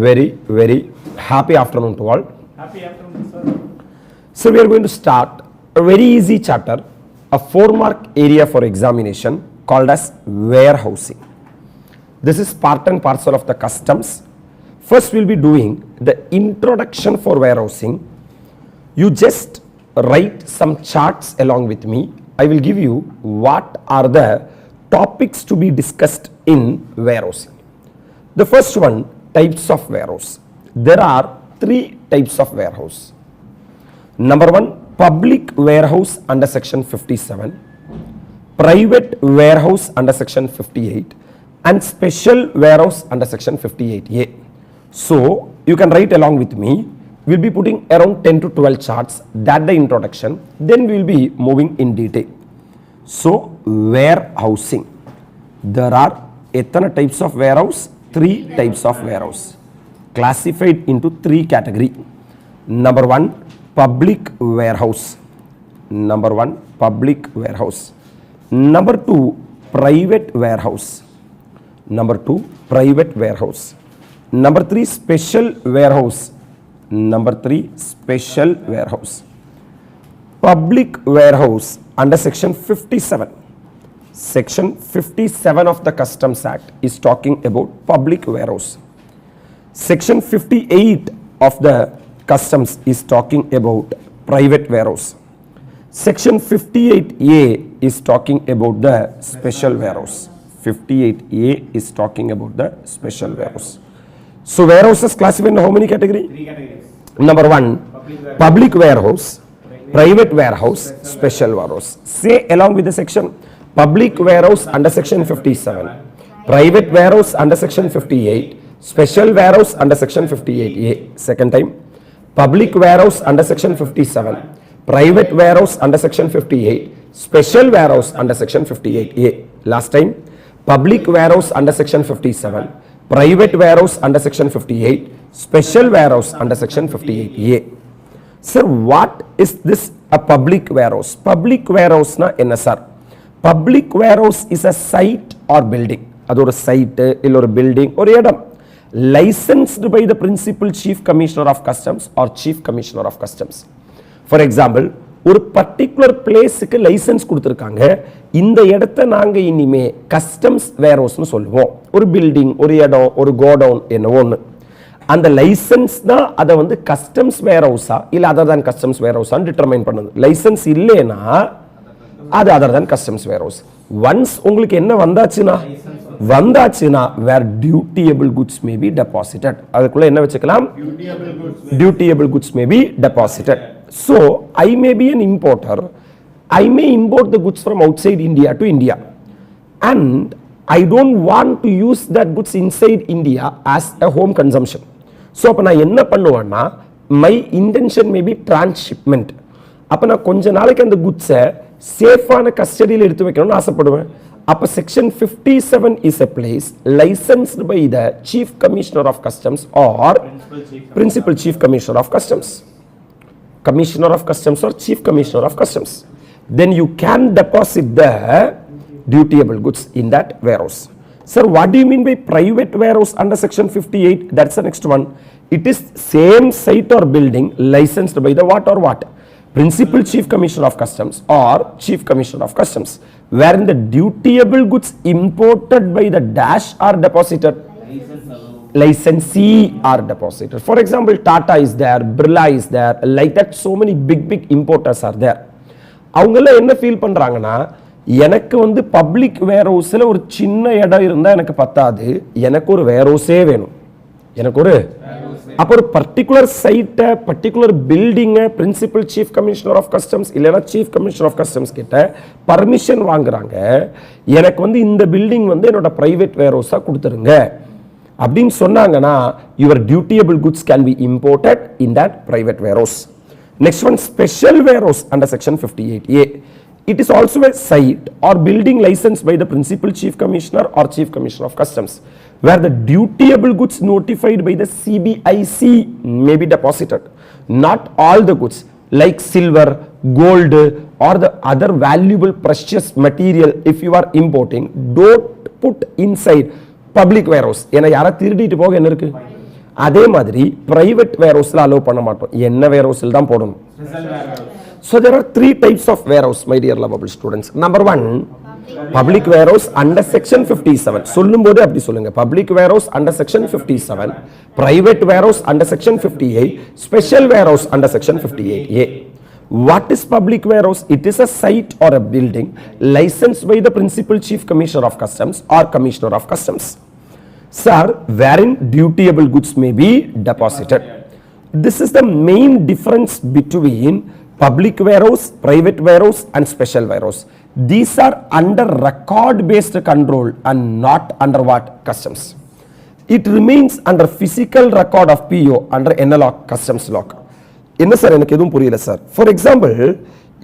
very happy afternoon to all. Happy afternoon, sir. So we are going to start a very easy chapter, a 4-mark area for examination called as warehousing. This is part and parcel of the customs. First we'll be doing the introduction for warehousing. You just write some charts along with me. I will give you what are the topics to be discussed in warehousing. The first one, types of warehouse. There are 3 types of warehouse. Number 1, public warehouse under section 57, private warehouse under section 58, and special warehouse under section 58A. So you can write along with me. We'll be putting around 10 to 12 charts. That the introduction. Then we'll be moving in detail. So warehousing. There are ethana types of warehouse? 3 types of warehouse. Classified into 3 category. Number 1, public warehouse. Number 1, public warehouse. Number 2, private warehouse. Number 2, private warehouse. Number 3, special warehouse. Number 3, special warehouse. Public warehouse under section 57. Section 57 of the Customs Act is talking about public warehouse. Section 58 of the Customs is talking about private warehouse. Section 58A is talking about the special warehouse. 58A is talking about the special warehouse. So warehouse is classified in how many categories? 3 categories. Number 1, public warehouse, private warehouse, special warehouse. Say along with the section. Public warehouse under section 57, private warehouse under section 58, special warehouse under section 58A. Second time, public warehouse under section 57, private warehouse under section 58, special warehouse under section 58A. Last time, public warehouse under section 57, private warehouse under section 58, special warehouse under section 58A. Sir, what is this a public warehouse? Public warehouse na enna sir? Public warehouse is a site or building. அது ஒரு site இல்ல ஒரு building ஒரு இடம் licensed by the principal chief commissioner of customs or chief commissioner of customs. For example, ஒரு particular placeக்கு license கொடுத்திருக்காங்க. இந்த இடத்தை நாங்க இனிமே customs warehouse னு சொல்லுவோம். ஒரு building, ஒரு இடம், ஒரு godown என்னவோ ஒன்னு. அந்த லைசன்ஸ் தான் அதை வந்து customs warehouse இல்ல other than customs warehouse determine பண்ணுது. லைசன்ஸ் இல்லைனா அது other than customs warehouse. Once உங்களுக்கு என்ன வந்தாச்சுனா where dutiable goods may be deposited. அதுக்குள்ள என்ன வெச்சுக்கலாம்? Dutiable goods may be deposited. So I may be an importer. I may import the goods from outside India to India, and I don't want to use that goods inside India as a home consumption. So அப்ப நான் என்ன பண்ணுவேன்னா, my intention may be transshipment. அப்ப நான் கொஞ்ச நாளைக்கு அந்த goods-ஐ சேஃபான கஸ்டடியில் எடுத்து வைக்கணும்னு ஆசைப்படுவேன். அப்ப section 57 is a place licensed by the chief commissioner of customs or principal chief commissioner of customs. Commissioner of customs or chief commissioner of customs. Then you can deposit the dutiable goods in that warehouse. Sir, what do you mean by private warehouse under section 58? That's the next one. It is same site or building licensed by the what or what? Principal chief commissioner of customs or chief commissioner of customs, wherein the dutiable goods imported by the dash are deposited. Licensee are deposited. For example, Tata is there, Birla is there, like that so many big importers are there. அவங்கள என்ன feel பண்றாங்கன்னா, எனக்கு வந்து public வேர்ஹவுஸ்ல ஒரு சின்ன இடம் இருந்தா எனக்கு பத்தாது, எனக்கு ஒரு வேர்ஹவுஸே வேணும். எனக்கு ஒரு அப்போ ஒரு பர்டிகுலர் சைட்டை பர்டிகுலர் பில்டிங்கை principal chief commissioner of customs இல்லைன்னா சீஃப் கமிஷனர் ஆஃப் கஸ்டம்ஸ் கிட்ட பர்மிஷன் வாங்குறாங்க. எனக்கு வந்து இந்த பில்டிங் வந்து என்னோட பிரைவேட் வேர்ஹவுஸாக கொடுத்துருங்க அப்படின்னு சொன்னாங்கன்னா, your dutiable goods can be imported in that private warehouse. Next one, special warehouse under section 58A. It is also a site or building licensed by the principal chief commissioner or chief commissioner of customs, where the dutiable goods notified by the CBIC may be deposited. Not all the goods like silver, gold or the other valuable precious material if you are importing, don't put inside public warehouse. ஏன்னா யாரா திருடிட்டு போக என்ன இருக்கு? அதே மாதிரி private வேர்ஹவுஸ்ல allow பண்ண மாட்டோம். என்ன வேர்ஹவுஸ்ல தான் போடணும். So there are three types of warehouse, my dear lovable students. Number one, public warehouse under section 57. சொல்லும்போது அப்படி சொல்லுங்க. Public warehouse under section 57, private warehouse under section 58, special warehouse under section 58A. What is public warehouse? It is a site or a building licensed by the principal chief commissioner of customs or commissioner of customs, sir, wherein dutiable goods may be deposited. This is the main difference between public warehouse, private warehouse and special warehouse. These are under record based control and not under what? Customs. It remains under physical record of PO under NLOC, customs lock. என்ன sir எனக்கு எதுவும் புரியல சார். For example,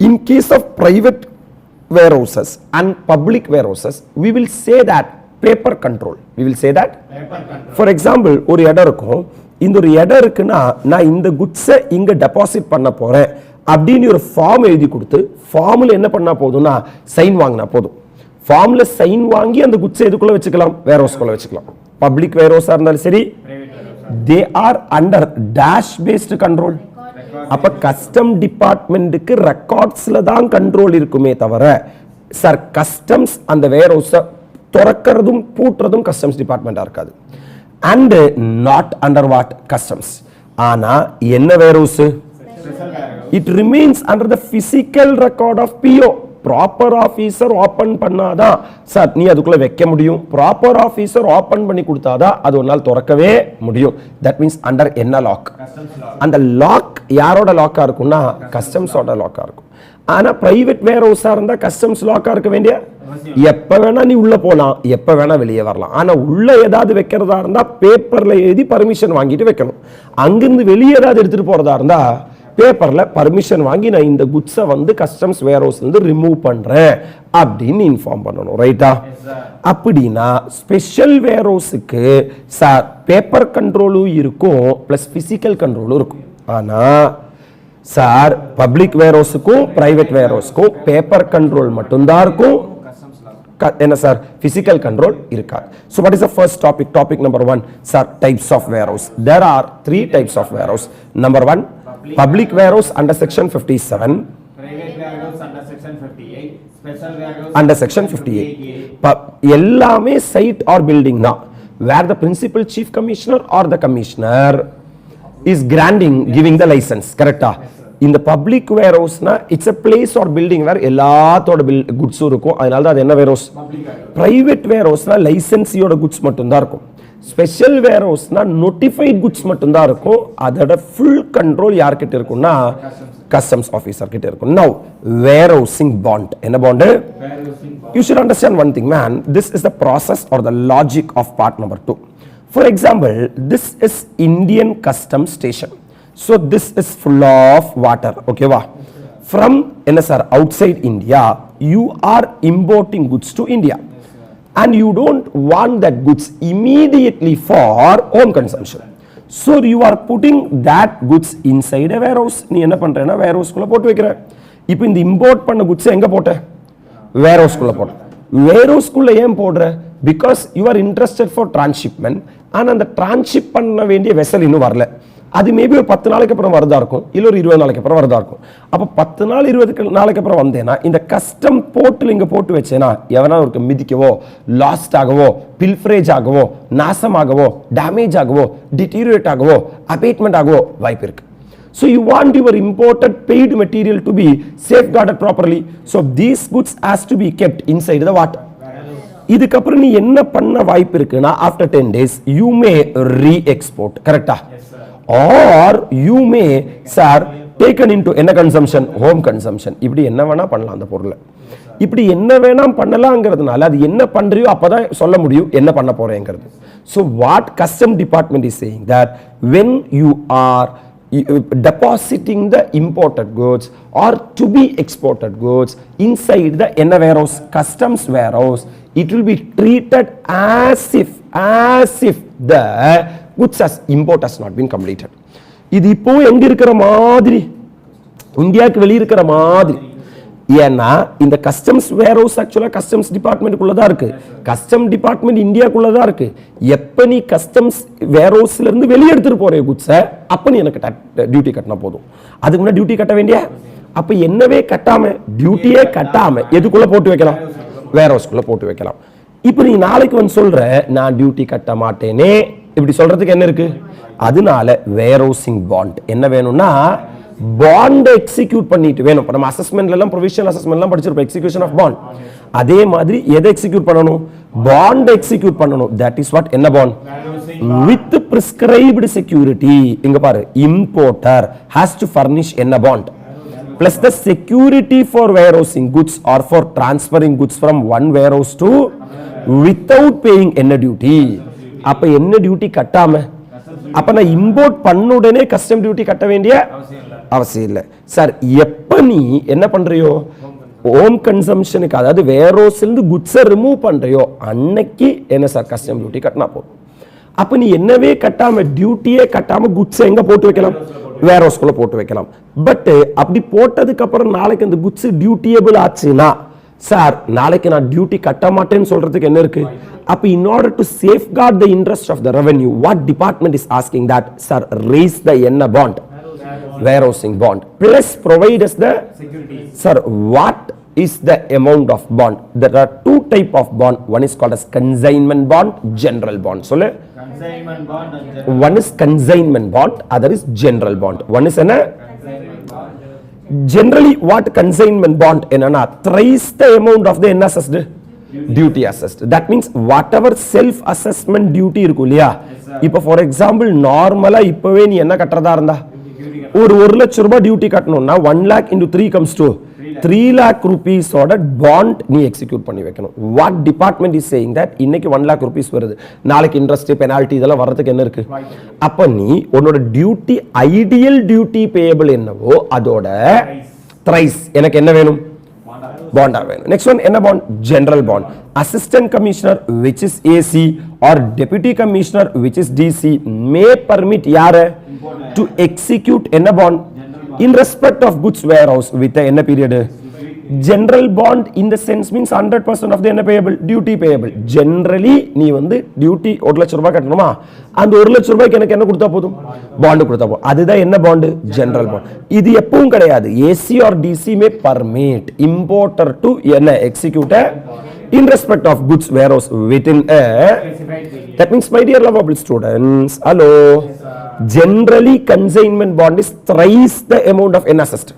in case of private warehouses and public warehouses, we will say that paper control. We will say that for example, ஒரு இடம் இருக்கும், இந்த ஒரு இடம் இருக்குன்னா நான் இந்த குட்ஸை இங்க டெபாசிட் பண்ண போறேன் அப்படின்னு ஒரு ஃபார்ம் எழுதி கொடுத்து ஃபார்ம்ல என்ன பண்ணா போதும்னா சைன் வாங்கினா போதும். ஃபார்ம்ல சைன் வாங்கி அந்த குட்ஸை எதுக்குள்ள வச்சுக்கலாம்? வேர்ஹவுஸ்க்குள்ள வச்சுக்கலாம். பப்ளிக் வேர்ஹவுஸா இருந்தாலும் சரி, they are under dash based control. அப்ப கஸ்டம் டிபார்ட்மெண்ட்டுக்கு ரெக்கார்ட்ஸ்ல தான் கண்ட்ரோல் இருக்குமே தவிர சார் கஸ்டம்ஸ் அந்த வேர்ஹவுஸை திறக்கிறதும் பூட்டுறதும் கஸ்டம்ஸ் டிபார்ட்மெண்டா இருக்காது. And not under what? Customs. ஆனா என்ன warehouse? It remains under the physical record of PO. Proper officer open பண்ணாதான் சார் நீ அதுக்குள்ள வைக்க முடியும். ப்ராப்பர் ஆபீசர் ஓபன் பண்ணி கொடுத்தாதான் அது ஒரு நாள் திறக்கவே முடியும். தட் மீன்ஸ் அண்டர் என்ன லாக்? அந்த லாக் யாரோட லாக்கா இருக்கும்னா கஸ்டம்ஸோட லாக்கா இருக்கும். ஆனா பிரைவேட் வேர்ஹவுஸா இருந்தா கஸ்டம்ஸ் லாக்கா இருக்க வேண்டிய எப்ப வேணா நீ உள்ள போலாம், எப்ப வேணா வெளியே வரலாம். ஆனா உள்ள ஏதாவது வைக்கிறதா இருந்தா பேப்பர்ல எழுதி பர்மிஷன் வாங்கிட்டு வைக்கணும். அங்கிருந்து வெளியே ஏதாவது எடுத்துட்டு போறதா இருந்தா பேப்பர்ல பர்மிஷன் வாங்கி நான் இந்த குட்ஸை வந்து கஸ்டம்ஸ் வேர்ஹவுஸ்ல இருந்து ரிமூவ் பண்றேன் அப்படின்னு இன்ஃபார்ம் பண்ணணும். ரைட்டா? அப்படின்னா ஸ்பெஷல் வேர்ஹவுஸுக்கு சார் பேப்பர் கண்ட்ரோலும் இருக்கும் பிளஸ் பிசிக்கல் கண்ட்ரோலும் இருக்கும். ஆனா சார் பப்ளிக் வேர்ஹவுஸுக்கும் பிரைவேட் வேர்ஹவுஸ்க்கும் பேப்பர் கண்ட்ரோல் மட்டும்தான் இருக்கும். என்ன சார்? பிசிக்கல் கண்ட்ரோல் இருக்காது. So what is the first topic? Topic number 1, sir, types of warehouse. There are 3 types of warehouse. Number 1, public warehouse under section 57, private warehouse under section 58, special warehouse under section 58. எல்லாமே site or building தான், where the principal chief commissioner or the commissioner is giving the license. correct? இந்த public வேர்ஹவுஸ்னா it's a place or building where எல்லாத்தோட குட்ஸும் இருக்கும். அதனால தான் அது என்ன வேர்ஹவுஸ்? பிரைவேட் வேர்ஹவுஸ்னா லைசென்சியோட குட்ஸ் மட்டும் தான் இருக்கும். ஸ்பெஷல் வேர்ஹவுஸ்னா நோட்டிஃபைட் குட்ஸ் மட்டும் தான் இருக்கும். அதோட ஃபுல் கண்ட்ரோல் யார்கிட்ட இருக்கும்னா கஸ்டம்ஸ் ஆபீசர் கிட்ட இருக்கும். நவ warehousing bond. என்ன bond? You should understand one thing, man. This is the process or the logic of part number 2. For example, this is Indian Customs Station. So this is full of water. Okay va? From outside India, you are importing goods to India. And you don't want that goods immediately for home consumption. So you are putting that goods inside a warehouse. நீ என்ன பண்றேன்னா warehouse குள்ள போட்டு வைக்கிற. இப்போ இந்த import பண்ண goods எங்க போட்ட? warehouse குள்ள போட்ட. warehouse குள்ள ஏன் போடுற? Because you are interested for transshipment. ஆனா அந்த transship பண்ண வேண்டிய vessel இன்னும் வரல. அது மேபி ஒரு 10 நாளைக்கு அப்புறம் வரதா இருக்கும், இல்ல ஒரு 20 நாளைக்கு அப்புறம் வரதா இருக்கும். அப்ப 10 நாள் 20 நாளைக்கு அப்புறம் வந்தேனா இந்த கஸ்டம் போர்ட்ல இங்க போட்டு வச்சேனா எவனா ஒரு மிதிக்கவோ, லாஸ்ட் ஆகவோ, பில்ஃபரேஜ் ஆகவோ, நாசமாகவோ, டேமேஜ் ஆகவோ, டிட்டீரியேட் ஆகவோ, அபேட்மெண்ட் ஆகவோ வாய்ப்பு இருக்கு. So you want your imported paid material to be safeguarded properly. So these goods has to be kept inside the what? இதுக்கப்புறம் நீ என்ன பண்ண வாய்ப்பு இருக்குன்னா after 10 days you may re-export. கரெக்டா? Or you may sir taken into என்ன consumption? home consumption. இப்படி என்ன வேணா பண்ணலாம் அந்த பொருளை. இப்படி என்ன வேணா பண்ணலாம்ங்கிறதுனால அது என்ன பண்றியோ அப்பதான் சொல்ல முடியும் என்ன பண்ண போறேங்கிறது. So what custom department is saying that when you are depositing the imported goods or to be exported goods inside the என்ன warehouse? customs warehouse, it will be treated as if the goods as import has not been completed. இது இப்போ எங்க இருக்கிற மாதிரி? இந்தியாவுக்கு வெளிய இருக்கிற மாதிரி. ஏன்னா இந்த கஸ்டம்ஸ் வேர் ஹவுஸ் ஆக்சுவலா கஸ்டம்ஸ் டிபார்ட்மெண்ட்டுக்குள்ள தான் இருக்கு. கஸ்டம் டிபார்ட்மெண்ட் இந்தியாக்குள்ள தான் இருக்கு. எப்ப நீ கஸ்டம்ஸ் வேர் ஹவுஸ்ல இருந்து வெளியே எடுத்துட்டு போற குட்ஸை அப்ப நீ எனக்கு டியூட்டி கட்டினா போதும். அதுக்கு முன்னாடி டியூட்டி கட்ட வேண்டிய அப்ப என்னவே கட்டாம டியூட்டியே கட்டாம எதுக்குள்ள போட்டு வைக்கலாம்? வேர் ஹவுஸ்க்குள்ள போட்டு வைக்கலாம். இப்ப நீ நாளைக்கு வந்து சொல்ற நான் டியூட்டி கட்ட மாட்டேனே, இப்படி சொல்றதுக்கு என்ன இருக்கு? அதனால வேர் ஹவுசிங் பாண்ட் என்ன வேணும்னா பாண்ட் எக்ஸிக்யூட் பண்ணிட்டு வேணும். நம்ம அசஸ்மெண்ட்ல எல்லாம் ப்ரொவிஷனல் அசஸ்மெண்ட் எல்லாம் படிச்சிருப்போம், எக்ஸிகியூஷன் ஆஃப் பாண்ட். அதே மாதிரி எதை எக்ஸிக்யூட் பண்ணணும்? பாண்ட் எக்ஸிக்யூட் பண்ணணும். தட் இஸ் வாட் என்ன பாண்ட்? With prescribed security. இங்க பாரு, இம்போர்ட்டர் ஹேஸ் டு ஃபர்னிஷ் என்ன bond plus the security for warehousing goods or for transferring goods from one warehouse to without paying என்ன duty. அப்ப என்ன duty கட்டாம அப்ப நான் இம்போர்ட் பண்ண உடனே கஸ்டம் டியூட்டி கட்ட வேண்டிய அவசியம் இல்லை சார். எப்ப நீ என்ன பண்றியோ ஹோம் கன்சம்ஷனுக்கு, அதாவது வேர் ஹவுஸ்ல இருந்து குட்ஸை ரிமூவ் பண்றியோ அன்னைக்கு என்ன சார் கஸ்டம் டியூட்டி கட்டினா போதும். அப்ப நீ என்னவே கட்டாம டியூட்டியே கட்டாம குட்ஸை எங்க போட்டு வைக்கலாம்? வேர் ஹவுஸ்க்குள்ள போட்டு வைக்கலாம். பட் அப்படி போட்டதுக்கு அப்புறம் நாளைக்கு அந்த குட்ஸ் டியூட்டியபிள் ஆச்சுன்னா சார் நாளைக்கு நான் டியூட்டி கட்ட மாட்டேன்னு சொல்றதுக்கு என்ன இருக்கு? அப்ப in order to safeguard the interest of the revenue, what department is asking that sir raise the என்ன bond? Warehousing bond plus provide us the security. Sir, what is the amount of bond? There are two type of bond. One is called as consignment bond, general bond. So consignment bond and general. One is consignment bond, other is general bond. One is என்ன? Generally what consignment bond enna thrice the amount of the என்ன assessed? Duty assessed. That means whatever self assessment duty இருக்கு இல்லையா, இப்போ for example நார்மலா இப்பவே நீ என்ன கட்டறதா இருந்தா ஒரு 1 லட்சம் ரூபாய் duty கட்டணும்னா 1 lakh into 3 comes to 3 lakh rupees ஓட பாண்ட் நீ எக்ஸிக்யூட் பண்ணி வைக்கணும். What department is saying that இன்னைக்கு 1 lakh rupees வருது, நாளைக்கு இன்ட்ரெஸ்ட் பெனால்டி இதெல்லாம் வரதுக்கு என்ன இருக்கு? அப்ப நீ உன்னோட டியூட்டி ஐடியல் டியூட்டி பேயபிள் என்னவோ அதோட thrice எனக்கு என்ன வேணும்? பாண்டா வேணும். நெக்ஸ்ட் ஒன் என்ன bond? General bond. Assistant commissioner which is AC or deputy commissioner which is DC may permit யார to execute என்ன bond in respect of goods warehouse with என்ன period? General bond in the sense means 100% of the என்ன payable? Duty payable. Generally நீ வந்து duty 1 லட்சம் ரூபாய் கட்டணுமா, அந்த 1 லட்சம் ரூபாய்க்கு எனக்கு என்ன கொடுத்தா போதும்? பாண்ட் கொடுத்தா போதும். அதுதான் என்ன பாண்ட்? General bond. இது எப்பவும் கிடையாது. AC or DC may permit importer to என்ன execute in respect of goods warehouse within a that means my dear lovable students, hello, generally consignment bond is thrice the amount of an assessed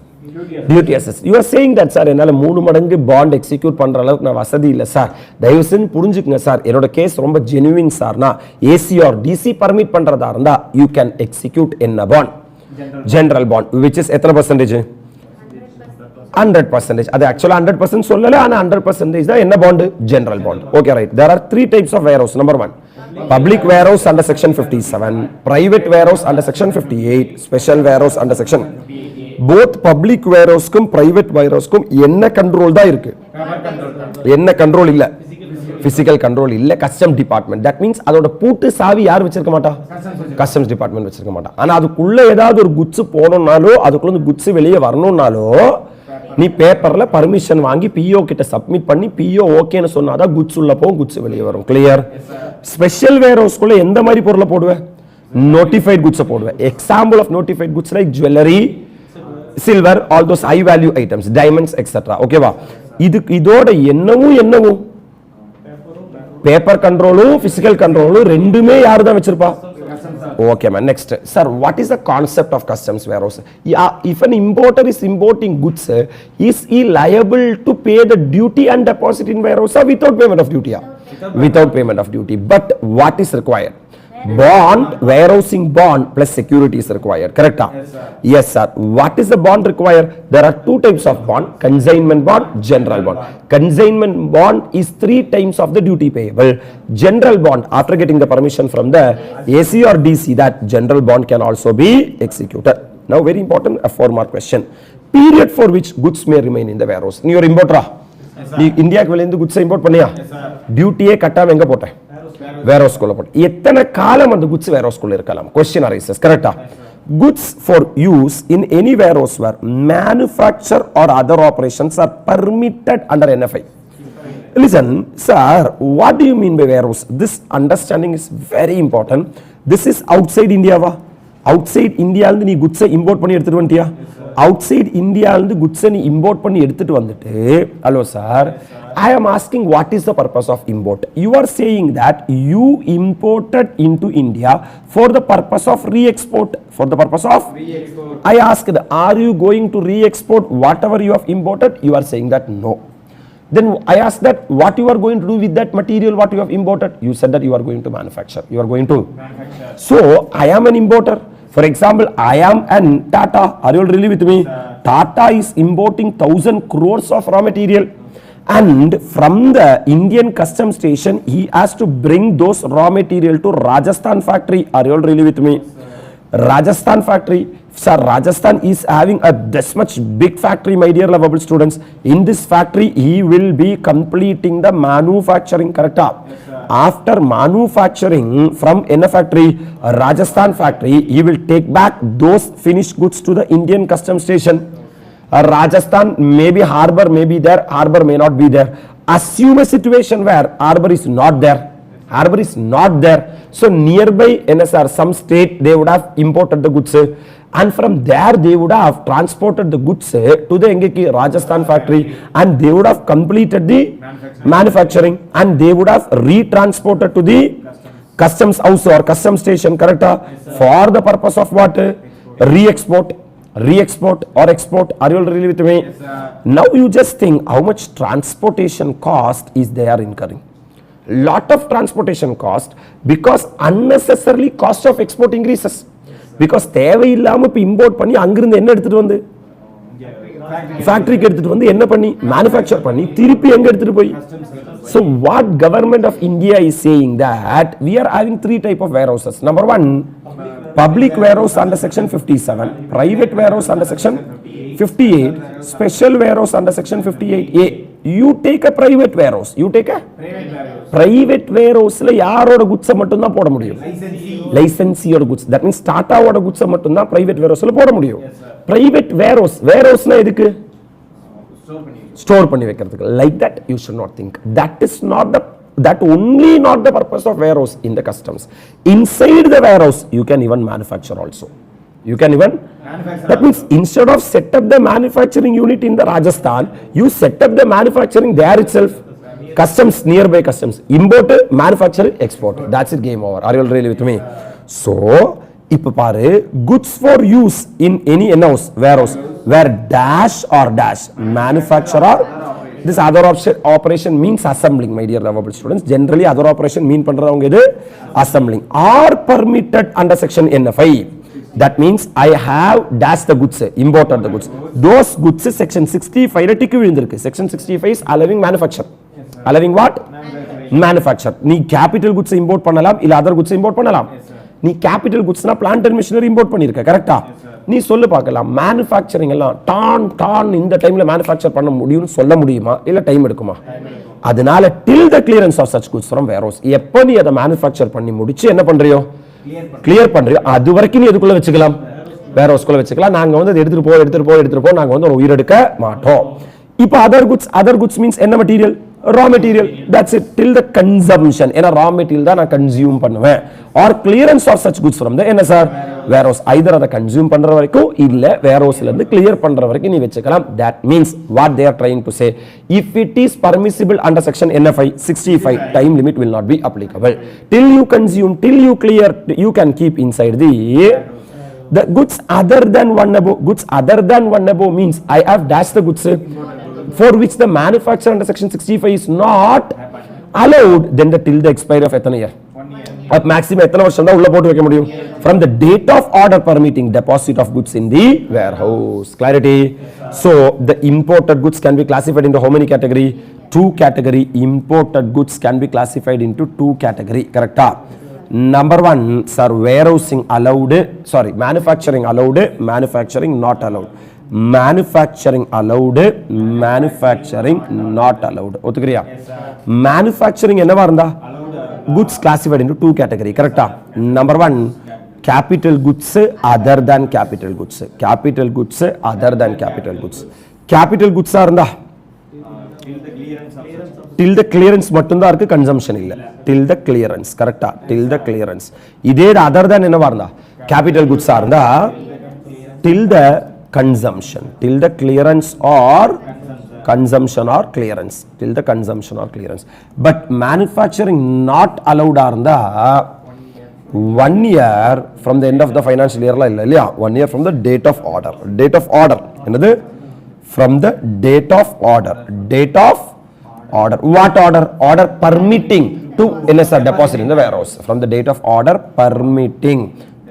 duty assessed. You are saying that sir என்னால 3 மடங்கு bond execute பண்ற அளவுக்கு நான் வசதி இல்ல sir, தயவு செஞ்சு புரிஞ்சுக்குங்க சார், என்னோட கேஸ் ரொம்ப ஜெனுவின் சார்னா AC or DC பர்மிட் பண்றதா இருந்தா you can execute என்ன bond? General bond which is எத்தனை percentage? 100%. அது ஆக்சுவலா 100% சொல்லல, ஆனா 100% தான் என்ன bond? General bond. Okay right. There are 3 types of warehouse. Number 1, public warehouse under section 57, private warehouse under section 58, special warehouse under section. Both public warehouse க்கும் private warehouse க்கும் என்ன கண்ட்ரோல் தான் இருக்கு? என்ன கண்ட்ரோல் இல்ல? பிசிக்கல் கண்ட்ரோல் இல்ல, custom department. That means அதோட பூட்டு சாவி யார் வச்சிருக்க மாட்டா? கஸ்டம்ஸ் டிபார்ட்மெண்ட் வச்சிருக்க மாட்டா. ஆனா அதுக்குள்ள ஏதாவது ஒரு குட்ஸ் போகணும்னாலோ அதுக்குள்ள குட்ஸ் வெளியே வரணும்னாலோ நீ பேப்பர்ல பர்மிஷன் வாங்கி பிஓ கிட்ட சப்மிட் பண்ணி பிஓ ஓகேன்னு சொன்னாதான் குட்ஸ் உள்ள போகும், குட்ஸ் வெளியே வரும். கிளியர்? ஸ்பெஷல் வேர் ஹவுஸ்க்குள்ள எந்த மாதிரி பொருளை போடுவேன்? நோட்டிஃபைட் குட்ஸ் போடுவேன். Example of notified goods like jewellery, silver, all those high value items, diamonds etcetera. ஓகேவா? இதோட என்னவும் பேப்பர் கண்ட்ரோலும் பிசிக்கல் கண்ட்ரோலும் ரெண்டுமே யாரு தான் வச்சிருப்பா? Okay man, next sir, what is the concept of customs warehouse? If an importer is importing goods, is he liable to pay the duty and deposit in warehouse or without payment of duty? Without payment of duty. But what is required? Bond, warehousing bond plus security is required. Correct? Yes sir. Yes sir. What is the bond required? There are 2 types of bond: consignment bond, general bond. Consignment bond is 3 times of the duty payable. General bond, after getting the permission from the AC or DC, that general bond can also be executed. Now very important, a 4-mark question. Period for which goods may remain in the warehouse. நீ ஒரு இம்போர்ட்டரா? நீ இந்தியாக்கு வெளிய இருந்து goods import பண்ணியா? டியூட்டியே கட்டாம எங்க போட்ட? வேர் ஹவுஸ்க்குள்ள போட்டு எத்தனை காலம் அந்த குட்ஸ் வேர் ஹவுஸ்க்குள்ள இருக்கலாம்? Question arises. கரெக்டா? goods for use in any warehouse where manufacture or other operations are permitted under NFI. Listen, sir, what do you mean by warehouse? This understanding is very important. This is outside India va? Outside India நீ goods import பண்ணி எடுத்துட்டு வந்துட்டியா? Outside India goods நீ import பண்ணி எடுத்துட்டு வந்துட்டு, hello sir, I am asking what is the purpose of import? You are saying that you imported into India for the purpose of re-export. For the purpose of re-export. I asked, are you going to re-export whatever you have imported? You are saying that no. Then I asked that what you are going to do with that material what you have imported? You said that you are going to manufacture. You are going to Manufacture. So I am an importer. For example, I am an Tata. Are you all really with me? Tata is importing 1,000 crores of raw material. And from the Indian custom station, he has to bring those raw material to Rajasthan factory. Are you all really with me? Rajasthan factory. Sir, Rajasthan is having a this much big factory, my dear lovable students. In this factory, he will be completing the manufacturing, correct? After manufacturing from in a factory, Rajasthan factory, he will take back those finished goods to the Indian custom station. Rajasthan, maybe harbor may be there, harbor may not be there. Assume a situation where harbor is not there. Harbor is not there. So nearby NSR, some state, they would have imported the goods. And from there, they would have transported the goods to the Rajasthan factory. And they would have completed the manufacturing. And they would have re-transported to the customs house or custom station, correct? For the purpose of what? Re-export. Re-export or export. Are you all really with me? Yes, sir. Now you just think how much transportation cost is they are incurring. Lot of transportation cost because unnecessarily cost of export increases. Because தேவையில்லாம இப்ப import பண்ணி அங்கிருந்து என்ன எடுத்துட்டு வந்து ஃபேக்டரிக்கு எடுத்துட்டு வந்து என்ன பண்ணி manufacture பண்ணி திருப்பி எங்க எடுத்துட்டு போய். So what government of India is saying that we are having three type of warehouses. Number one, public warehouse under section 57, private warehouse under section 58, special warehouse under section 58A. You take a private warehouse. You take a private warehouse la யாரோட goods மட்டும் தான் போட முடியும். Licensee ஓட goods. That means Tata ஓட goods மட்டும் தான் private warehouse ல போட முடியும். Private warehouse. Warehouse னா எதுக்கு? Store பண்ணி வைக்கிறதுக்கு. Like that you should not think. That only not the purpose of warehouse in the customs. Inside the warehouse you can even manufacture also. You can even that means instead of set up the manufacturing unit in the Rajasthan, you set up the manufacturing there itself. Customs, nearby customs. Import, manufacture, export. That's it, game over. Are you all really with me? So, இப்ப பாரு, goods for use in any in-house warehouse where dash or dash manufacturer. This other operation means assembling, my dear lovable students. Generally, other operation mean பண்றவங்க இது assembling are permitted under section NFI. That means I have dash the goods, imported the goods. Those goods section 65 tick விழுந்திருக்கு. Section 65 is allowing manufacture. Allowing what? Manufacture. நீ capital goods import பண்ணலாம் இல்ல other goods import பண்ணலாம். நீ capital goodsனா plant and machinery import பண்ணிருக்க, கரெக்ட்டா? நீ சொல்லு பார்க்கலாம், manufacturing எல்லாம் டான் இந்த டைம்ல manufacture பண்ண முடியும்னு சொல்ல முடியுமா இல்ல டைம் எடுக்குமா? அதனால till the clearance of such goods from warehouse, எப்ப நீ அத manufacture பண்ணி முடிச்சு என்ன பண்றியோ? கிளியர் பண்றியோ அது வரைக்கும் நீ எதுக்குள்ள வச்சுக்கலாம்? warehouse குள்ள வச்சுக்கலாம். நாங்க வந்து அதை எடுத்துட்டு போ நாங்க வந்து உயிர் எடுக்க மாட்டோம். இப்போ other goods means என்ன material? Raw material. That's it. Till the consumption. ஏன்னா raw material தான் நான் consume பண்ணுவேன். Or clearance of such goods from the NSR warehouse. Either அதை consume பண்ற வரைக்கும் இல்ல warehouseல இருந்து clear பண்ற வரைக்கும் நீ வச்சுக்கலாம். That means what they are trying to say. If it is permissible under section NFI 65, time limit will not be applicable. Till you consume, till you clear, you can keep inside the goods other than one above. Goods other than one above means I have dashed the goods for which the manufacturer under section 65 is not allowed, then till the expiry of எத்தனை year? Maximum எத்தனை வருஷம் தான் உள்ள போட்டு வைக்க முடியும்? From the date of order permitting deposit of goods in the warehouse. Clarity? So the imported goods can be classified into how many category? 2 category. Imported goods can be classified into 2 category. Correct? Number 1, sir, warehousing allowed, sorry, manufacturing allowed, manufacturing not allowed. Manufacturing allowed, manufacturing not allowed. ஒத்துக்கிறியா? Manufacturing என்னவா இருந்தா? Goods classified into 2 category. Correct? Number 1, capital goods other than capital goods. Capital goods other than capital goods. Capital goods are இருந்தா till the clearance மட்டும்தான் இருக்கு, consumption இல்ல. till the clearance, கரெக்டா? till the clearance. இதே other than என்னவா இருந்தா? capital goods ஆ இருந்தா till the consumption, till the clearance or consumption or clearance, till the consumption or clearance. But manufacturing not allowed ஆ இருந்தா 1 year from the end of the financial year la illa 1 year from the date of order. Date of order enadhu? From the date of order. Date of order. What order? Order permitting to NSR deposit in the warehouse. From the date of order permitting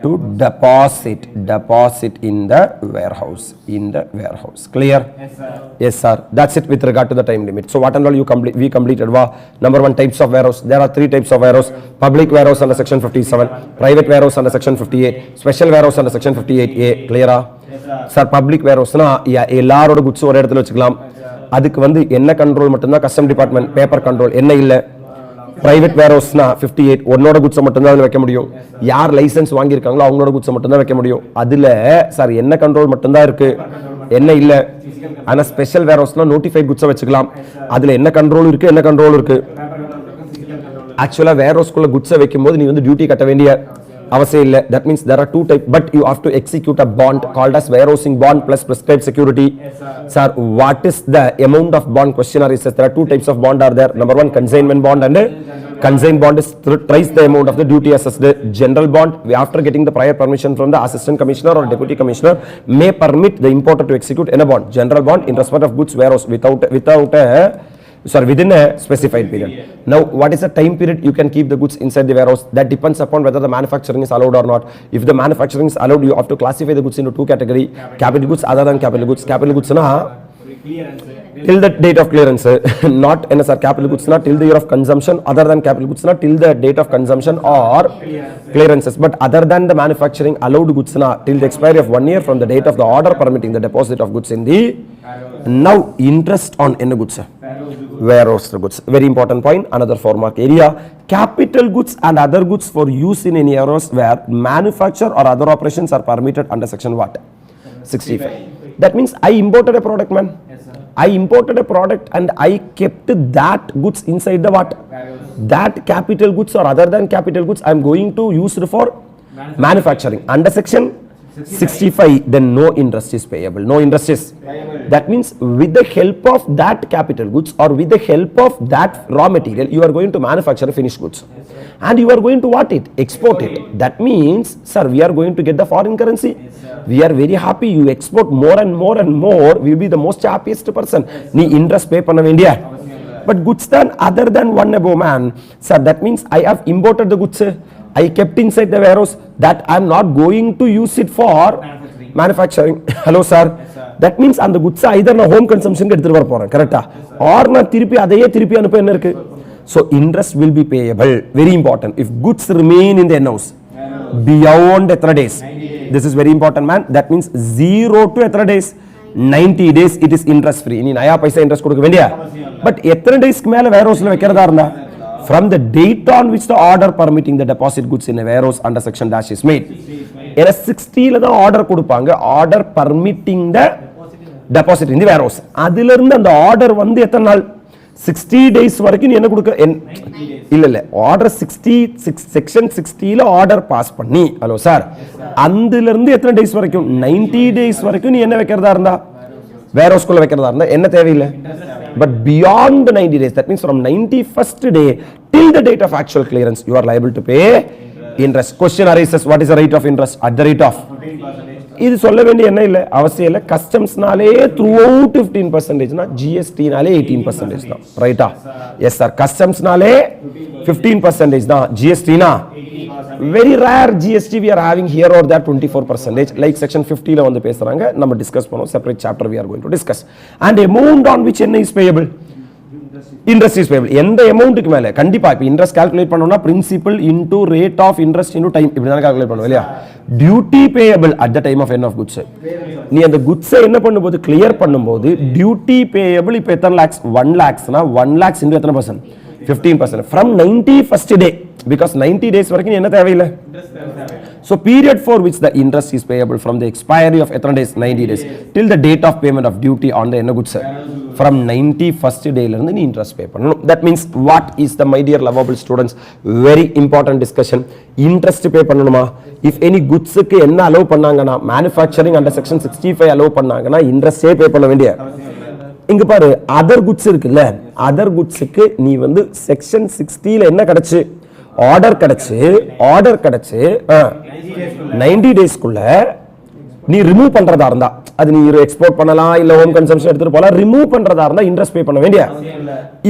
to deposit in the warehouse. In the warehouse. Clear? Yes, sir. Yes, sir. That's it with regard to the time limit. So what and all we completed was number 1, types of warehouse. There are 3 types of warehouse. Public warehouse under section 57, private warehouse under section 58, special warehouse under section 58A. Clear? Yes, sir. Sir, public warehouse na எல்லாரோட goods ஒரு இடத்துல வச்சுக்கலாம். அதுக்கு வந்து என்ன control மட்டும்தான் custom department, paper control என்ன இல்ல. பிரைவேட் வேர்ஹவுஸ்னா 58 ஒன்னோட குட்ஸ் மட்டும் தான் வைக்க முடியும். யார் லைசென்ஸ் வாங்கியிருக்காங்களோ அவங்களோட குட்ஸ் மட்டும் தான் வைக்க முடியும். அதுல சார் என்ன கண்ட்ரோல் மட்டும் தான் இருக்கு, என்ன இல்ல. ஆனா ஸ்பெஷல் வேர்ஹவுஸ்னா நோட்டிஃபைட் குட்ஸ் வச்சுக்கலாம். அதுல என்ன கண்ட்ரோல் இருக்கு, என்ன கண்ட்ரோல் இருக்கு. ஆக்சுவலா வேர்ஹவுஸ்க்குள்ள குட்ஸ் வைக்கும்போது நீ வந்து டியூட்டி கட்ட வேண்டிய அவசியம் இல்ல. that means there are 2 types, but you have to execute a bond called as warehousing bond plus prescribed security. Sir, what is the amount of bond? Questionnaire is there are 2 types of bond are there. Number 1, consignment bond, and consignment bond is thrice the amount of the duty assessed. General bond, after getting the prior permission from the assistant commissioner or deputy commissioner, may permit the importer to execute in a bond. General bond in respect of goods warehouse within a specified period. Now, what is the time period you can keep the goods inside the warehouse? That depends upon whether the manufacturing is allowed or not. If the manufacturing is allowed, you have to classify the goods into 2 categories. Capital goods other than capital goods. Capital goods na till the date of clearance, not NSR. Capital goods not till the year of consumption, other than capital goods not till the date of consumption or clearances. But other than the manufacturing allowed goods na till the expiry of 1 year from the date of the order permitting the deposit of goods in the. Now interest on any goods, warehouse goods. Very important point. Another 4 mark area. Capital goods and other goods for use in any warehouse where manufacture or other operations are permitted under section what? 65. That means I imported a product, man. I imported a product and I kept that goods inside the what? That capital goods or other than capital goods I am going to use it for manufacturing. Under section 65, then no interest is payable. No interest is. That means with the help of that capital goods or with the help of that raw material, you are going to manufacture finished goods. And you are going to what it? Export it. That means, sir, we are going to get the foreign currency. We are very happy. You export more and more and more. We will be the most happiest person. Nee interest pay panna vendiya. But goods then other than 1 above, man. Sir, that means I have imported the goods. I kept inside the warehouse that I am not going to use it for manufacturing. Hello, sir. That means and the goods either na home consumption ku eduthu vara correct or na thirupi adaiye thirupi anupa enna irukku. So interest will be payable. Very important. If goods remain in the house beyond 30 days, this is very important, man. That means 0 to 30 days, 90 days it is interest free. Ni naya paisa interest kodukka vendiya. But 30 days ku mela warehouse la vekkradha irundha, from the date on which the order permitting the deposit goods in a warehouse under section dash is made. In a 60 la da order kodupanga, order permitting the deposit in the warehouse. Adila irundha and the order vandu ethana naal 60 days varaikku ni enna kodukka illa order 66 section 60 la order pass panni. Hello sir, andila irundhu ethana days varaikku 90 days varaikku ni enna vekkradha irundha warehouse kulla vekkradha irundha enna thevilla. But beyond the 90 days, that means from 91st day till the date of actual clearance, you are liable to pay interest. Question arises, what is the rate of interest? At the rate of 15%. இது சொல்ல வேண்டிய என்ன இல்ல, அவசியம் இல்ல. கஸ்டம்ஸ்னாலே throughout 15% னா GST நாலே 18% தான். ரைட்டா? Yes sir. கஸ்டம்ஸ்னாலே 15% தான். GST னா very rare GST we are having here or there 24%. Like section 50 ல வந்து பேசுறாங்க, நம்ம டிஸ்கஸ் பண்ணுவோம். Separate chapter we are going to discuss. And amount on which என்ன is payable? Interest is payable. எந்த அமௌண்ட்டுக்கு மேல கண்டிப்பா இப்ப இன்ட்ரெஸ்ட் கால்குலேட் பண்ணனும்னா principal into rate of interest into time இப்படி தான் கால்குலேட் பண்ணுவோம் இல்லையா? Duty payable at the time of end of goods. நீ அந்த குட்ஸ் என்ன பண்ணும்போது கிளியர் பண்ணும்போது டியூட்டி பேயபிள் இப்போ எத்தனை lakhs 1 lakhsனா 1 lakhs இன்டு எத்தனை percent 15%. from 91st day because 90 days வரைக்கும் என்ன தேவையில்லை. So period for which the interest is payable from the expiry of எத்தனை days 90 days till the date of payment of duty on the என்ன goods from 91st day ல இருந்து நீ interest pay பண்ணணும். That means what is the my dear lovable students very important discussion. interest pay பண்ணணுமா? if any goods க்கு என்ன allow பண்ணாங்கனா manufacturing under section 65 allow பண்ணாங்கனா interest pay பண்ண வேண்டிய. இங்க பாரு other goods இருக்குல்ல, other goods க்கு நீ வந்து section 60 ல என்ன கிடைச்சு ஆர்டர் கிடைச்சு 90 டேஸ்க்குள்ள நீ ரிமூவ் பண்றதா இருந்தா அது நீ எக்ஸ்போர்ட் பண்ணலாம் இல்ல ஹோம் கன்சம்ப்ஷன் எடுத்துட்டு போலாம். ரிமூவ் பண்றதா இருந்தா இன்ட்ரெஸ்ட் பே பண்ண வேண்டிய.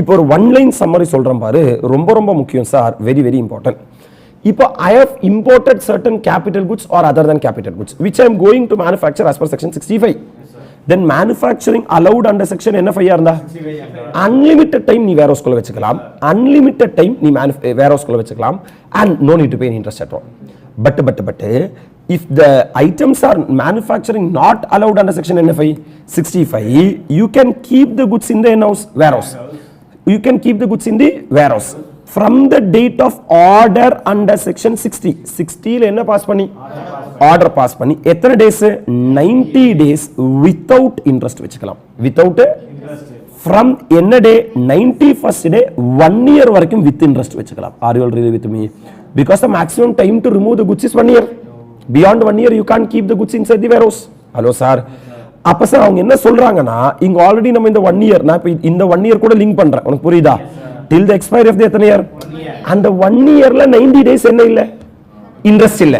இப்போ ஒரு ஒன் லைன் சம்மரி சொல்றேன் பாரு, ரொம்ப ரொம்ப முக்கியம் சார், வெரி வெரி இம்பார்ட்டன்ட். இப்போ I have imported certain capital goods or other than capital goods which I am going to manufacture as per section 65. then manufacturing allowed under section என்ன ஃபையா இருந்தா unlimited time நீ warehouse குள்ள வெச்சுக்கலாம், unlimited time நீ warehouse குள்ள வெச்சுக்கலாம் and no need to pay any interest at all. but if the items are manufacturing not allowed under section NFI 65, you can keep the goods in the in-house warehouse. You can keep the goods in the warehouse from the date of order under section 60. 60 ல என்ன pass பண்ணி order pass பண்ணி எத்தனை days 90 days without interest வெச்சுக்கலாம். without from என்ன டே 91st day 1 year வரைக்கும் with interest வெச்சுக்கலாம். are you all really with me? because the maximum time to remove the goods is 1 year. beyond 1 year you can't keep the goods inside the warehouse. hello sir. அப்ப sir அவங்க என்ன சொல்றாங்கன்னா இங்க already நம்ம இந்த 1 year நான் இப்ப இந்த 1 year கூட லிங்க் பண்றேன், உனக்கு புரியுதா? till the expiry of the எத்தனை இயர் அந்த 1 yearல 90 days என்ன இல்ல இன்ட்ரெஸ்ட் இல்ல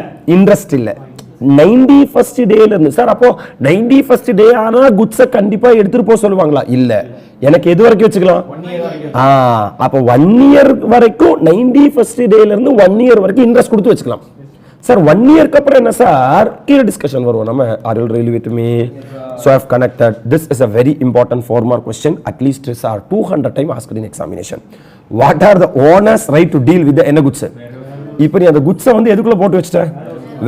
91st டேல இருந்து. சார் அப்போ 91st டே ஆனா குட்ஸ கண்டிப்பா எடுத்துட்டு போக சொல்லுவாங்களா? இல்ல, எனக்கு எது வரைக்கும் வெச்சுக்கலாம்? அப்ப 1 year வரைக்கும் 91st டேல இருந்து 1 year வரைக்கும் இன்ட்ரெஸ்ட் கொடுத்து வெச்சுக்கலாம். சார் 1 yearக்கு அப்புறம் என்ன சார் கீழ டிஸ்கஷன் வருவோம் நம்ம. are you really with me? so I have connected. this is a very important 4 mark question, at least is 200 time asked in examination. what are the owners right to deal with the என்ன goods? இப்போ நீ அந்த goods வந்து எதுக்குள்ள போட்டு வச்சிட்ட?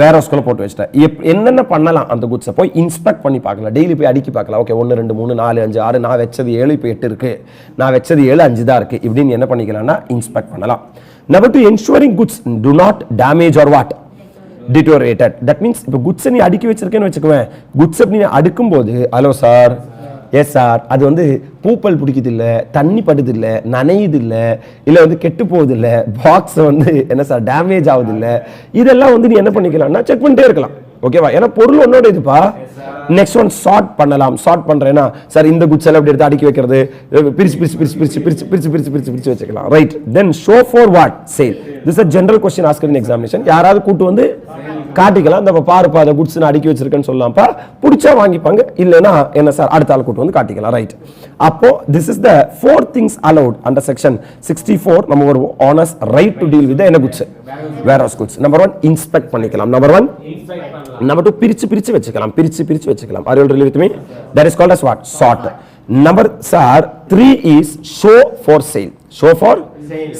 warehouse குள்ள போட்டு வச்சிட்ட. என்னென்ன பண்ணலாம் அந்த goods போய் இன்ஸ்பெக்ட் பண்ணி பார்க்கலாம், டெய்லி போய் அடிக்கி பார்க்கலாம். ஓகே 1 2 3 4 5 6 நான் வெச்சது 7 இப்போ 8 இருக்கு, நான் வெச்சது 7 5 தான் இருக்கு, இப்படி நீ என்ன பண்ணிக்கலாம்னா இன்ஸ்பெக்ட் பண்ணலாம். number 2 ensuring goods do not damage or what deteriorated. that means இப்போ goods நீ அடுக்கி வச்சிருக்கேன்னு வெச்சுக்குவேன், goods நீ அடுக்கும்போது ஹலோ சார் எஸ் சார் அது வந்து பூப்பல் பிடிக்குது இல்ல, தண்ணி படுது இல்ல, நனையுது இல்ல, இல்ல வந்து கெட்டு போகுது இல்ல, பாக்ஸ் வந்து என்ன சார் டேமேஜ் ஆகுது இல்ல, இதெல்லாம் வந்து நீ என்ன பண்ணிக்கலாம்னா செக் பண்ணிட்டே இருக்கலாம். ஓகேவா? ஏன்னா பொருள் ஒன்னோட இதுப்பா. நெக்ஸ்ட் ஒன் சார்ட் பண்ணலாம். சார்ட் பண்றேன்னா சார் இந்த குட்ஸ் எல்லாம் எப்படி எடுத்து அடுக்கி வைக்கிறது, பிரிச்சு வச்சுக்கலாம். Right. Then show for what sale. This a general question asked in examination. யாராவது கூட்டு வந்து காட்டிக்கலாம், இந்த பாருப்பா அந்த குட்ஸ் நான் அடுக்கி வச்சிருக்கேன்னு சொல்லலாம்ப்பா, பிடிச்சா வாங்கிப்பாங்க, இல்லைன்னா என்ன சார் அடுத்த ஆள் கூட்டு வந்து காட்டிக்கலாம். ரைட். அப்போ this is the 4 things allowed under section 64. நம்ம வருவோம் owners right to deal with the என்ன goods warehouse goods. number 1 inspect பண்ணிக்கலாம். number 1 number 2 பிரிச்சு வச்சுக்கலாம், பிரிச்சு வச்சுக்கலாம். are you really with me? that is called as what? sort. number sir 3 is show for sale. show for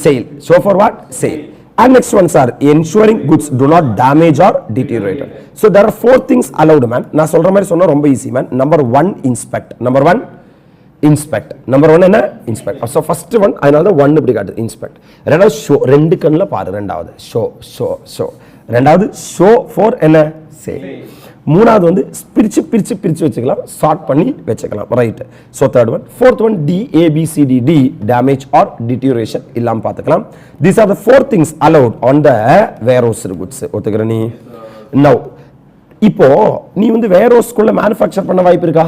sale. show for what? sale. and next one sir ensuring goods do not damage or deteriorate. so there are 4 things allowed man. நான் சொல்ற மாதிரி சொன்னா ரொம்ப easy man. number 1 inspect. number 1 inspect. number 1 என்ன inspect. so first one அதனால தான் 1 இப்படி காட்டுது inspect. ரெண்டாவது show, ரெண்டு கண்ணுல பாரு, ரெண்டாவது show. ரெண்டாவது show for என்ன sale. மூணாவது வந்து பிரிச்சு வச்சுக்கலாம், சார்ட் பண்ணி வச்சுக்கலாம். Right. So third one. Fourth one DABCD damage or deterioration இல்லாம பார்த்துக்கலாம். These are the 4 things allowed on the warehouse goods. ஒத்துக்கிற நீ? நவ் இப்போ நீ வந்து warehouse குள்ள manufacture பண்ண வாய்ப்பு இருக்கா?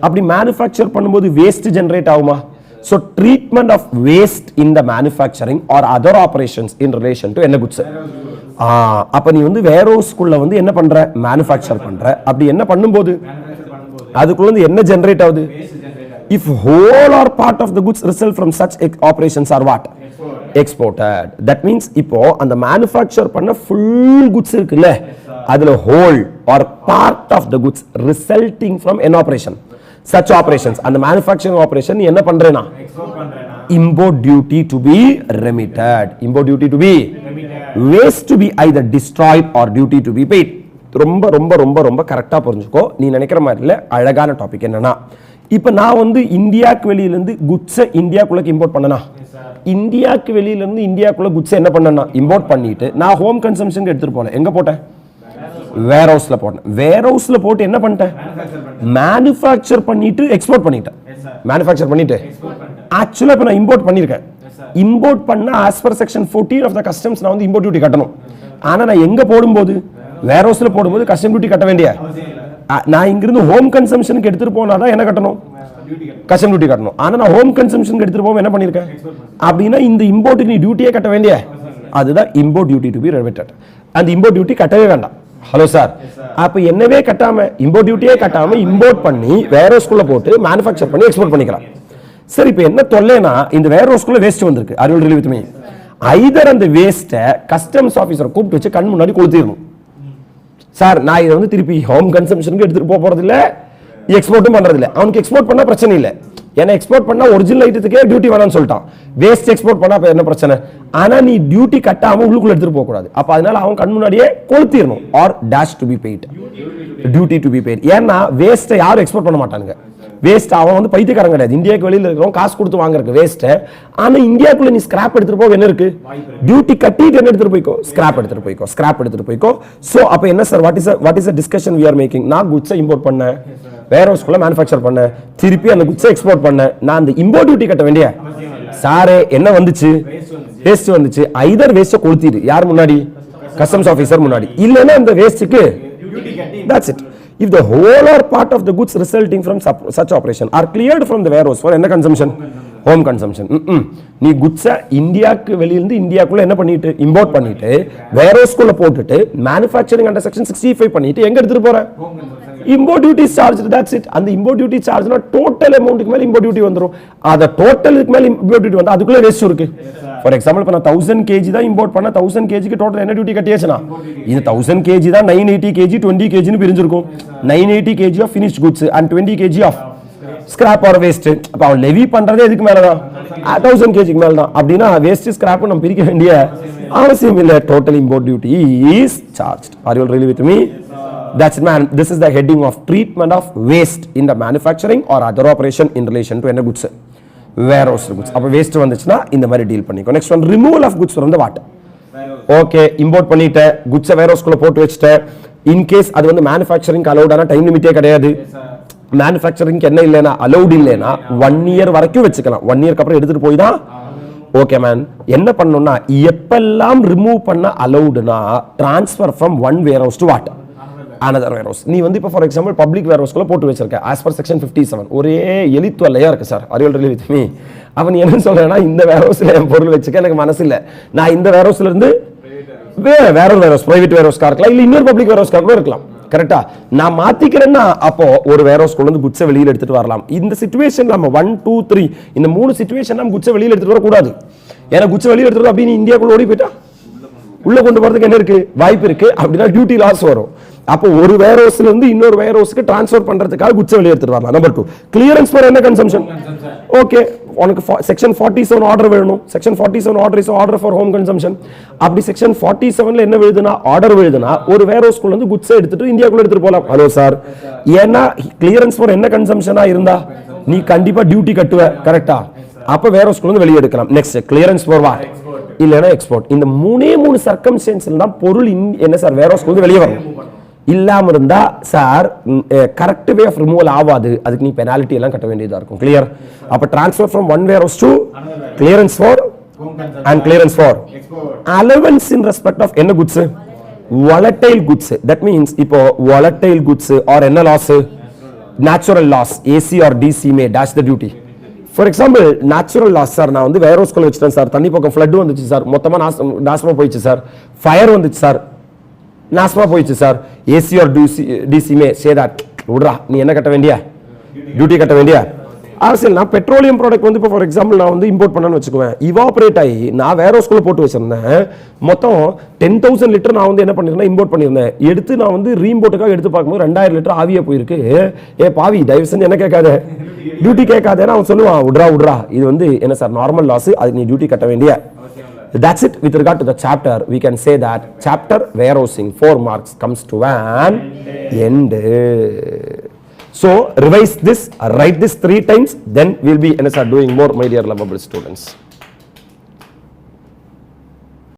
அப்படி manufacture பண்ணும்போது waste generate ஆகுமா? so treatment of waste in the manufacturing or other operations in relation to என்ன goods? அப்ப நீ வந்து warehouse குள்ள வந்து என்ன பண்ற? manufacture பண்ற. அப்படி என்ன பண்ணும்போது அதுக்குள்ள வந்து என்ன ஜெனரேட் ஆகுது? if whole or part of the goods result from such operations are what? exported. that means இப்போ அந்த manufacture பண்ண full goods இருக்குல்ல, அதுல whole or part of the goods resulting from an operation, such operations, and the manufacturing operation நீ என்ன பண்றேனா import duty to be remitted. import duty to be waste to be either destroyed or duty to be paid. ரொம்ப ரொம்ப ரொம்ப ரொம்ப கரெக்டா புரிஞ்சுக்கோ. நீ நினைக்கிற மாதிரி இல்ல, அழகான டாபிக். என்னன்னா இப்ப நான் வந்து இந்தியாக்கு வெளியில இருந்து குட்ஸ் இந்தியாக்குள்ள இம்போர்ட் பண்ணனா இந்தியாவுக்கு வெளியில இருந்து இந்தியாக்குள்ள குட்ஸ் என்ன பண்ணேன்னா இம்போர்ட் பண்ணிட்டு நான் ஹோம் கன்சம்ஷனுக்கு எடுத்துட்டு போனேன். எங்க போட்டேன்? வேர் ஹவுஸ்ல போட்டேன். வேர் ஹவுஸ்ல போட்டு என்ன பண்ணிட்டேன்? மேனுஃபேக்சர் பண்ணிட்டு எக்ஸ்போர்ட் பண்ணிட்டேன். மேனுஃபேக்சர் பண்ணிட்டு ஆக்சுவலா இப்ப நான் இம்போர்ட் பண்ணிருக்கேன். இம்போர்ட் பண்ண as per section 14 of the customs நான் வந்து இம்போர்ட் டியூட்டி கட்டணும். ஆனா நான் எங்க போடும்போது வேர் ஹவுஸ்ல போடும்போது கஸ்டம் டியூட்டி கட்ட வேண்டிய நான் இங்கிருந்து ஹோம் கன்சம்ஷனுக்கு எடுத்துட்டு போனாதான் என்ன கட்டணும்? கஸ்டம் டியூட்டி கட்டணும். ஆனா நான் ஹோம் கன்சம்ஷனுக்கு எடுத்துட்டு போக என்ன பண்ணிருக்கேன் அப்படின்னா இந்த இம்போர்ட்டுக்கு நீ டியூட்டியே கட்ட வேண்டிய அதுதான் import duty to B remitted. அந்த இம்போர்ட் டியூட்டி கட்டவே வேண்டாம். ஹலோ சார், அப்ப என்னவே கட்டாம இம்போர்ட் டியூட்டியே கட்டாம இம்போர்ட் பண்ணி வேர் ஹவுஸ்குள்ள போட்டு மேனுஃபேக்சர் பண்ணி எக்ஸ்போர்ட் பண்ணிக்கலாம். சரி, இப்ப என்ன தொல்லைனா இந்த வேர் ஹவுஸ்குள்ள வேஸ்ட் வந்திருக்கு. Are you really with me? Either அந்த வேஸ்ட்டை கஸ்டம்ஸ் ஆஃபீஸரை கூப்பிட்டு வச்சு கண் முன்னாடி கொளுத்திடணும். சார், நான் இதை வந்து திருப்பி ஹோம் கன்சம்ஷனுக்கு எடுத்துட்டு போறது இல்லை, எக்ஸ்போர்ட்டும் பண்றது இல்லை. அவனுக்கு எக்ஸ்போர்ட் பண்ணா பிரச்சனை இல்லை. ஏன்னா எக்ஸ்போர்ட் பண்ணா ஒரிஜினல் ஐட்டத்துக்கே டியூட்டி வேணாம்னு சொல்லிட்டான். வேஸ்ட் எக்ஸ்போர்ட் பண்ணா என்ன பிரச்சனை? ஆனா நீ டியூட்டி கட்டாம உள்ளுக்குள்ள எடுத்துட்டு போக கூடாது. அப்ப அதனால அவன் கண் முன்னாடியே கொளுத்திடணும். Are dash to be paid, duty to be paid. ஏன்னா வேஸ்ட்டை யாரும் எக்ஸ்போர்ட் பண்ண மாட்டாங்க. வேஸ்ட் அவன் வந்து பைத்தியக்காரன் கிடையாது. இந்தியாவுக்கு வெளியில இருக்கிறவங்க காசு கொடுத்து வாங்குறதுக்கு வேஸ்ட். ஆனா இந்தியாக்குள்ள நீ ஸ்கிராப் எடுத்துட்டு போக என்ன இருக்கு? டியூட்டி கட்டிட்டு என்ன எடுத்துட்டு போய்க்கோ? ஸ்கிராப் எடுத்துட்டு போய்க்கோ. ஸ்கிராப் எடுத்துட்டு போய்க்கோ. சோ அப்ப என்ன sir, what is discussion we are making? நான் குட்ஸை இம்போர்ட் பண்ணேன், வேர் ஹவுஸ்குள்ள மேனுஃபேக்சர் பண்ணேன், திருப்பி அந்த குட்ஸை எக்ஸ்போர்ட் பண்ணேன். நான் அந்த இம்போர்ட் டியூட்டி கட்ட வேண்டிய சாரே என்ன வந்துச்சு? வேஸ்ட் வந்துச்சு. ஐதர் வேஸ்ட்டை கொளுத்திடு. யார் முன்னாடி? கஸ்டம்ஸ் ஆஃபீஸர் முன்னாடி. இல்லைன்னா அந்த வேஸ்ட்டுக்கு that's it. If the whole or part of the goods resulting from such operation are cleared from the warehouse for என்ன consumption? Home consumption. நீ குட்ஸை இந்தியாவுக்கு வெளியிலிருந்து இந்தியாக்குள்ள என்ன பண்ணிட்டு இம்போர்ட் பண்ணிட்டு வேர்ஹவுஸ்குள்ள போட்டுட்டு மேனுஃபேக்சரிங் அண்டர் செக்ஷன் 65 பண்ணிட்டு எங்க எடுத்துட்டு போற? Import duty charge. that's it. அந்த இம்போர்ட் டியூட்டி சார்ஜ்னா டோட்டல் அமௌண்ட்க்கு மேல இம்போர்ட் டியூட்டி வந்துரும். அத டோட்டலுக்கு மேல இம்போர்ட் டியூட்டி வந்தா அதுக்குள்ள வேஸ்ட் இருக்கு. ஃபார் எக்ஸாம்பிள் இப்ப நான் 1000 kg தான் இம்போர்ட் பண்ண, 1000 kg க்கு டோட்டல் என்ன டியூட்டி கட்டியாச்சுனா இது 1000 kg தான் 980 kg 20 kg னு பிரிஞ்சிருக்கும். 980 kg of finished goods and 20 kg of scrap or waste. அப்ப அவன் லெவி பண்றதே எதுக்கு மேல தான்? 1000 kg க்கு மேல தான். அப்படினா வேஸ்ட் ஸ்கிராப் நம்ம பிரிக்க வேண்டிய அவசியம் இல்ல. Total import duty is charged. Are you really with me? That's it, man. This is the heading of treatment of waste in the manufacturing or other operation in relation to any goods. Warehouse goods. அப்ப waste வந்துச்சுனா இந்த மாதிரி deal பண்ணிக்கோ. Next one, removal of goods from the water. Okay, import பண்ணிட்ட goods warehouse குள்ள போட்டு வச்சிட்ட. in case அது வந்து manufacturing allowed ஆன டைம் லிமிட்டே கிடையாது. manufacturing என்ன இல்லனா allowed இல்லனா 1 year வரைக்கும் வெச்சுக்கலாம். 1 year அப்புறம் எடுத்துட்டு போய் தான் ஓகே மேன் என்ன பண்ணனும்னா எப்பெல்லாம் ரிமூவ் பண்ண allowedனா transfer from one warehouse to what? Another warehouse. நீ வந்து இப்ப ஃபார் எக்ஸாம்பிள் பப்ளிக் வேர் ஹவுஸ்க்குள்ள போட்டு வச்சிருக்க as per section 57. ஒரே எலித்துவலையா இருக்கு sir. Are you really with me? அவன் என்ன சொல்றானா இந்த வேர் ஹவுஸ்ல என் பொருள் வச்சுக்க எனக்கு மனசு இல்ல, நான் இந்த வேர் ஹவுஸ்ல இருந்து வேற ஒரு வேர் ஹவுஸ் பிரைவேட் வேர் ஹவுஸ் இருக்கலாம், இல்ல இன்னொரு பப்ளிக் வேர் ஹவுஸ் கூட இருக்கலாம். கரெக்ட்டா? நான் மாத்திக்கிறேன்னா அப்போ ஒரு வேர் ஹவுஸ் கொண்டு வந்து குட்ஸை வெளியில எடுத்துட்டு வரலாம். இந்த சிச்சுவேஷன் நம்ம 1 2 3 இந்த மூணு சிச்சுவேஷன் நம்ம குட்ஸை வெளியில எடுத்துட்டு வர கூடாது. ஏன்னா குட்ஸை வெளியில எடுத்துட்டு அப்படி இந்தியாக்குள்ள ஓடி போயிட்டா உள்ள கொண்டு போறதுக்கு என்ன இருக்கு? வாய்ப்பு இருக்கு. அப்படினா டியூட்டி லாஸ் வரும். அப்போ ஒரு வேர் ஹவுஸ்ல இருந்து இன்னொரு வேர் ஹவுஸ்க்கு ட்ரான்ஸ்ஃபர் பண்றதுக்காக குட்ஸை வெளிய எடுத்துட்டு வரலாம். நம்பர் 2, கிளியரன்ஸ் ஃபார் என்ன கன்சம்ஷன்? ஓகே, உனக்கு செக்ஷன் 47 ஆர்டர் வேணும். Section 47 order is order for home consumption. அப்படி செக்ஷன் 47ல என்ன எழுதுனா ஆர்டர் எழுதுனா ஒரு வேர் ஹவுஸ்க்குள்ள இருந்து குட்ஸை எடுத்துட்டு இந்தியாக்குள்ள எடுத்துட்டு போலாம். ஹலோ சார், ஏன்னா கிளியரன்ஸ் ஃபார் என்ன கன்சம்ஷனா இருந்தா நீ கண்டிப்பா டியூட்டி கட்டுவ. கரெக்ட்டா? அப்ப வேர் ஹவுஸ்க்குள்ள இருந்து வெளிய எடுக்கலாம். Next, clearance for what? இல்லனா எக்ஸ்போர்ட். இந்த மூணே மூணு சர்க்கம்ஸ்டன்ஸ்ல தான் பொருள் என்ன சார் வேர் ஹவுஸ்க்குள்ள இருந்து வெளிய வரும். இல்லாம இருந்தா sir correct way of removal ஆகாது. அதுக்கு நீ பெனால்டி எல்லாம் கட்ட வேண்டியதா இருக்கும். கிளியர்? அப்ப transfer from one warehouse to clearance for and clearance for allowance in respect of என்ன goods? volatile goods. that means இப்போ volatile goods or என்ன loss? natural loss. AC or DC may dash the duty. For example, natural loss sir, நான் வந்து வேர் ஹவுஸ்க்குள்ள வச்சிட்டேன் sir, தண்ணி பக்கம் flood வந்துச்சு sir, மொத்தமா நாசமா போயிடுச்சு சார், ஃபயர் வந்துச்சு சார், நாசமா போயிடுச்சு sir. AC or DC may say that விடுறா, நீ என்ன கட்ட வேண்டிய? டியூட்டி கட்ட வேண்டிய அவசியம். நான் பெட்ரோலியம் ப்ராடக்ட் வந்து இப்போ ஃபார் எக்ஸாம்பிள் நான் வந்து இம்போர்ட் பண்ணேன்னு வச்சுக்குவேன், இவாபரேட் ஆகி நான் வேர் ஹவுஸ்க்குள்ள போட்டு வச்சிருந்தேன். மொத்தம் 10,000 லிட்டர் நான் வந்து என்ன பண்ணிருந்தேன், இம்போர்ட் பண்ணியிருந்தேன். எடுத்து நான் வந்து ரீம்போர்ட்டுக்காக எடுத்து பார்க்கும்போது 2000 லிட்டர் ஆவியா போயிருக்கு. ஏ பாவி, தயவு செஞ்சு என்ன கேட்காத, டியூட்டி கேட்காதேன்னு அவன் சொல்லுவான். விட்றா இது வந்து என்ன சார் நார்மல் லாஸ், அதுக்கு நீ டியூட்டி கட்ட வேண்டிய. That's it. With regard to the chapter, we can say that chapter warehousing 4 marks comes to an end. So revise this, write this 3 times, then we'll be doing more, my dear lovable students.